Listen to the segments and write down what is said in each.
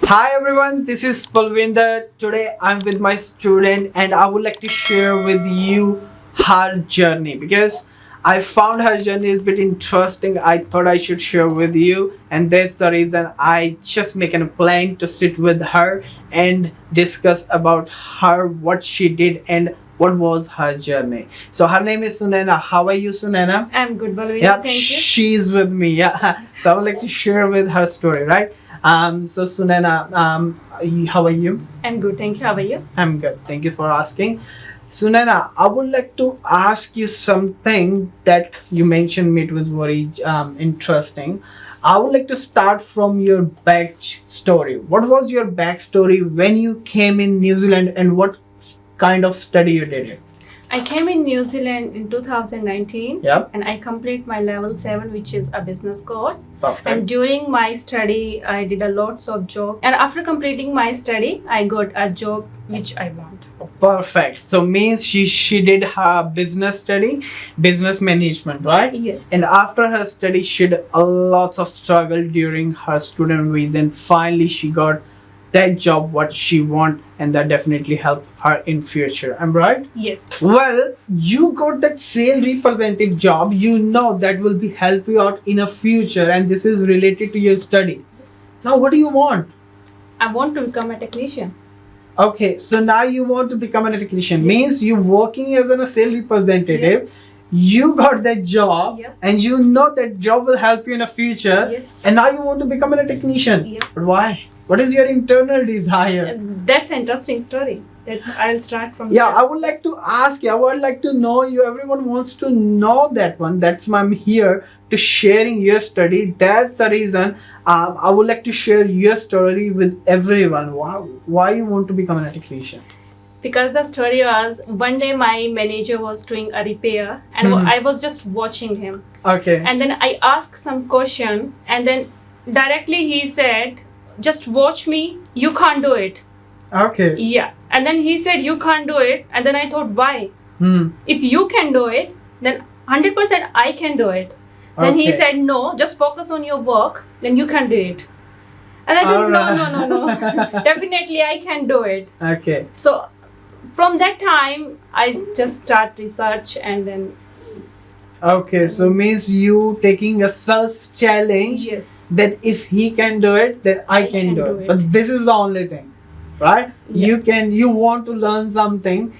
Hi everyone, this is Palvinder. Today I'm with my student and I would like to share with you her journey because I found her journey is a bit interesting. I thought I should share with you, and that's the reason I just making a plan to sit with her and discuss about her, what she did and what was her journey. So her name is Sunena. How are you, Sunena? I'm good, Balvina. Yeah, Thank you. she's with me. Yeah, so I would like to share with her story, right? So Sunena, how are you? I'm good. Thank you. How are you? I'm good. Thank you for asking. Sunena, I would like to ask you something that you mentioned me. It was very interesting. I would like to start from your back story. What was your backstory when you came in New Zealand, and what kind of study you did? I came in New Zealand in 2019. Yep. And I complete my level 7, which is a business course. Perfect. And during my study, I did a lots of job. And after completing my study, I got a job which I want. Perfect. So means she did her business study, business management, right? Yes. And after her study, she did a lot of struggle during her student visa, and finally she got that job what she want, and that definitely helped her in future. I'm right? Yes. Well, you got that sales representative job. You know that will be help you out in a future, and this is related to your study. Now, what do you want? I want to become a technician. Okay, so now you want to become an technician. Yes. Means you working as a sales representative. You got that job, Yeah. and you know that job will help you in the future. Yes. And now you want to become a technician. Yeah. But why? What is your internal desire? That's an interesting story. I'll start from Yeah, there. I would like to ask you. I would like to know you. Everyone wants to know that one. That's why I'm here to sharing your study. That's the reason I would like to share your story with everyone. Why you want to become a technician? Because the story was, one day my manager was doing a repair and Mhm. I was just watching him. Okay. And then I asked some question, and then directly he said, just watch me, you can't do it. Okay. Yeah. And then he said, you can't do it. And then I thought, why? Hmm. If you can do it, then 100% I can do it. Then he Okay. said, no, just focus on your work, then you can do it. And I thought, Alright. no. Definitely I can do it. Okay. So from that time, I just start research, and then Okay. So means you taking a self challenge yes. that if he can do it, then I can do it. But this is the only thing, right? Yeah. You want to learn something,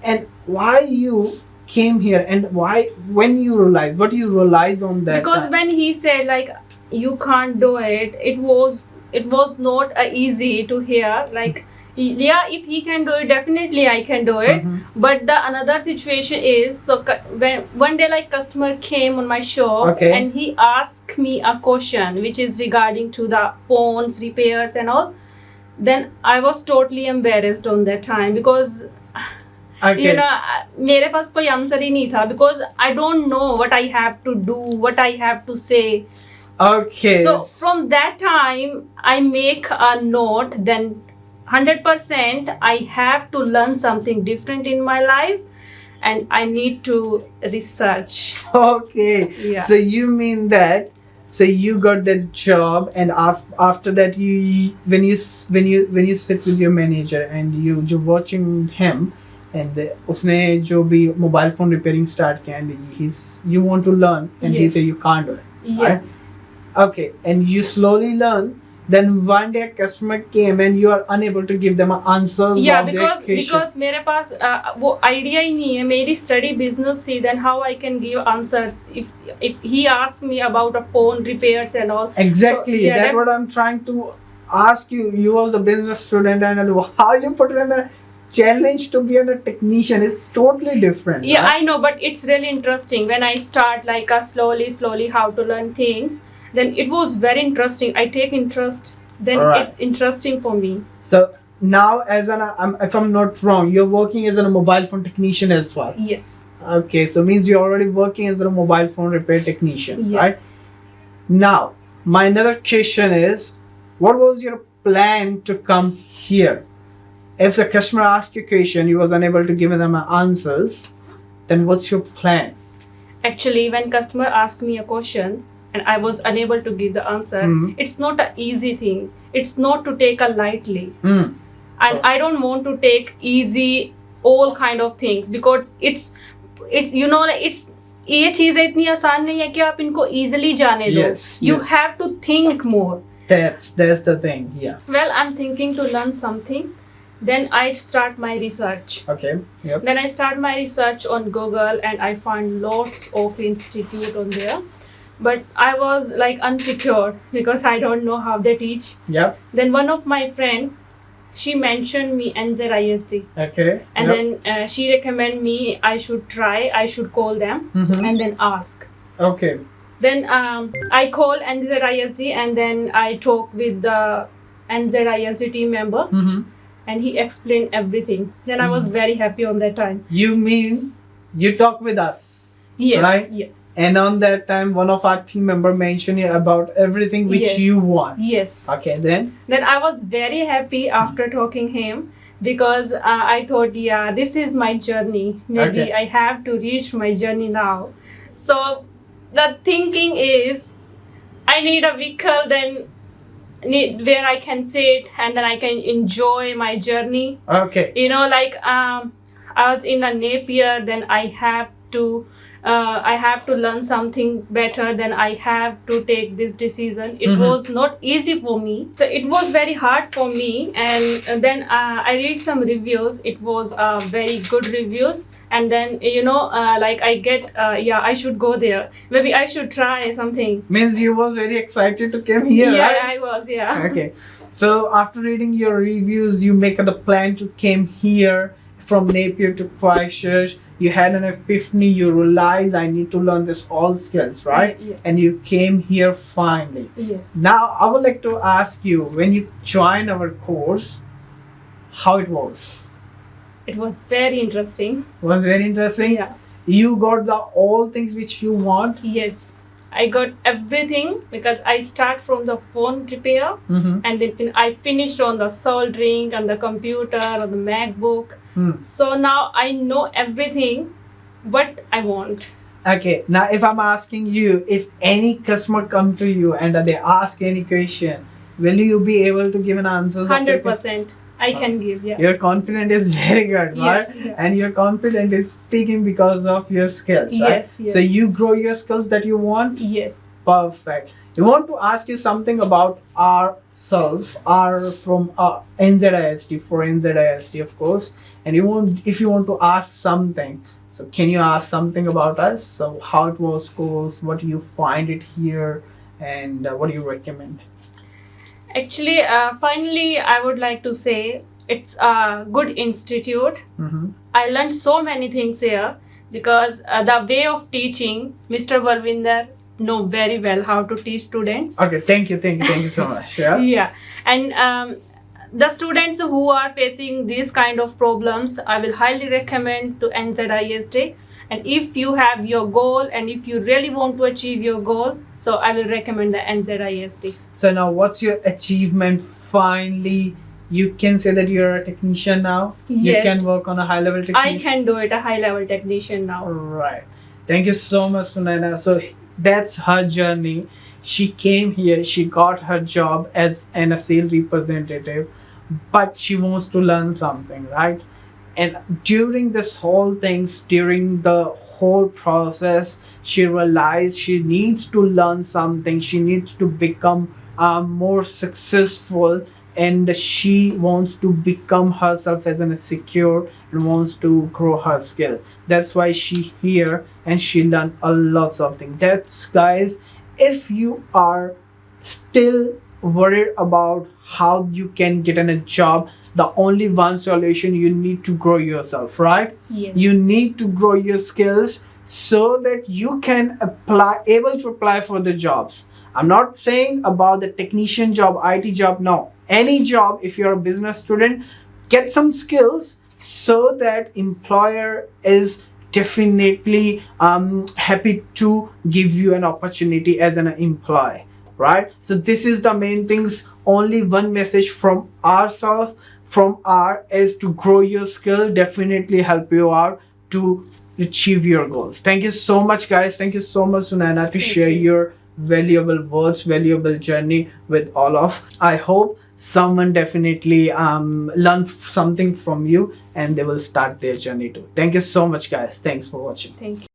and why you came here, and why when you realize what you realize on that Because time? when he said like you can't do it, it was not easy to hear. Like yeah, if he can do it, definitely I can do it. Mhm. But the another situation is, so when one day like customer came on my shop, Okay. and he asked me a question which is regarding to the phones repairs and all. Then I was totally embarrassed on that time because Okay. you know मेरे पास कोई answer ही नहीं था, because I don't know what I have to do, what I have to say. Okay. So from that time I make a note, then 100% I have to learn something different in my life, and I need to research. Okay. Yeah. So you mean that? So you got that job, and after that, when you sit with your manager and you watching him, and उसने जो भी mobile phone repairing start किया, and you want to learn, and he Yes. say you can't do it. Yeah. Right? Okay, and you slowly learn. Then one day a customer came and you are unable to give them answers Yeah, of their question. because मेरे पास वो idea ही नहीं है. मेरी study business थी, then how I can give answers if he asked me about a phone repairs and all. Exactly. So, yeah, That's what I'm trying to ask you. You was a business student, and how you put it in a challenge to be a technician is totally different. Yeah, right? I know, but it's really interesting when I start like slowly how to learn things. Then it was very interesting. I take interest. Then Alright. it's interesting for me. So now, if I'm not wrong, you're working as a mobile phone technician as well. Yes. Okay, so means you're already working as a mobile phone repair technician, Yeah. right? Now, my another question is, what was your plan to come here? If the customer asked you a question, you was unable to give them answers, then what's your plan? Actually, when customer asked me a question and I was unable to give the answer, Mhm. it's not an easy thing. it's not to take a lightly. Mm. And I don't want to take easy all kind of things, because it's you know, like it's ये चीजें इतनी आसान नहीं है कि आप इनको easily जाने दो. Yes, You yes. have to think more. That's the thing. Yeah. Well, I'm thinking to learn something. Then I start my research. Okay. Yep. Then I start my research on Google, and I find lots of institute on there. But I was like unsecure because I don't know how they teach. Yep. Then one of my friend, she mentioned me NZISD. Okay. And Yep. then she recommend me I should try, I should call them Mhm. and then ask. Okay. Then I call NZISD, and then I talk with the NZISD team member, Mm-hmm. and he explained everything. Then I was very happy on that time. You mean you talk with us? Yes. Right? Yeah. And on that time, one of our team member mentioned about everything which Yes. you want. Yes. Okay, then. Then I was very happy after talking him, because I thought, yeah, this is my journey. Maybe Okay. I have to reach my journey now. So the thinking is, I need a vehicle, then where I can sit and then I can enjoy my journey. Okay. You know, like I was in a Napier, then I have to learn something better, then I have to take this decision. It Mhm. was not easy for me, so it was very hard for me. And then I read some reviews. It was very good reviews. And then like I get yeah, I should go there, maybe I should try something. Means you was very excited to come here, Yeah, right? I was, yeah. Okay. So after reading your reviews, you make the plan to came here from Napier to Christchurch. You had an epiphany. You realize I need to learn this all skills, right? Yeah. And you came here finally. Yes. Now I would like to ask you, when you join our course, how it was? It was very interesting. Was very interesting. Yeah. You got the all things which you want. Yes, I got everything, because I start from the phone repair, Mm-hmm. and then I finished on the soldering and the computer or the MacBook. Hmm. So now I know everything what I want. Okay. Now, if I'm asking you, if any customer come to you and they ask any question, will you be able to give an answer? 100% I can give. Yeah. Your confidence is very good, right? Yes, yeah. And your confidence is speaking because of your skills, right? Yes, yes. So you grow your skills that you want. Yes. Perfect. We want to ask you something about ourselves. Are from NZISD, for NZISD, of course. And if you want to ask something, so can you ask something about us? So how it was course, what do you find it here, and what do you recommend? Actually, finally, I would like to say it's a good institute. Mm-hmm. I learned so many things here, because the way of teaching, Mr. Balwinder know very well how to teach students. Okay, thank you so much. Yeah. Yeah, and the students who are facing these kind of problems, I will highly recommend to NZISD. And if you have your goal and if you really want to achieve your goal, so I will recommend the NZISD. So now, what's your achievement? Finally, you can say that you're a technician now. You Yes. can work on a high level technician. I can do it, a high level technician now. Right. Thank you so much, Sunaina. So that's her journey. She came here, she got her job as a sales representative, but she wants to learn something, right? And during this whole things, during the whole process, she realized she needs to learn something. She needs to become more successful, and she wants to become herself as a secure and wants to grow her skill. That's why she here, and she learned a lots of things. That's, guys, if you are still worried about how you can get in a job, the only one solution, you need to grow yourself, right? Yes. You need to grow your skills so that you can able to apply for the jobs. I'm not saying about the technician job, IT job, no. Any job, if you're a business student, get some skills so that employer is definitely happy to give you an opportunity as an employee, right? So this is the main things. Only one message from ourselves, from our, is to grow your skill, definitely help you out to achieve your goals. Thank you so much, guys. Thank you so much, Sunaina, to Thank share you. your valuable words, valuable journey with all of. I hope someone definitely learn something from you and they will start their journey too. Thank you so much, guys. Thanks for watching. Thank you.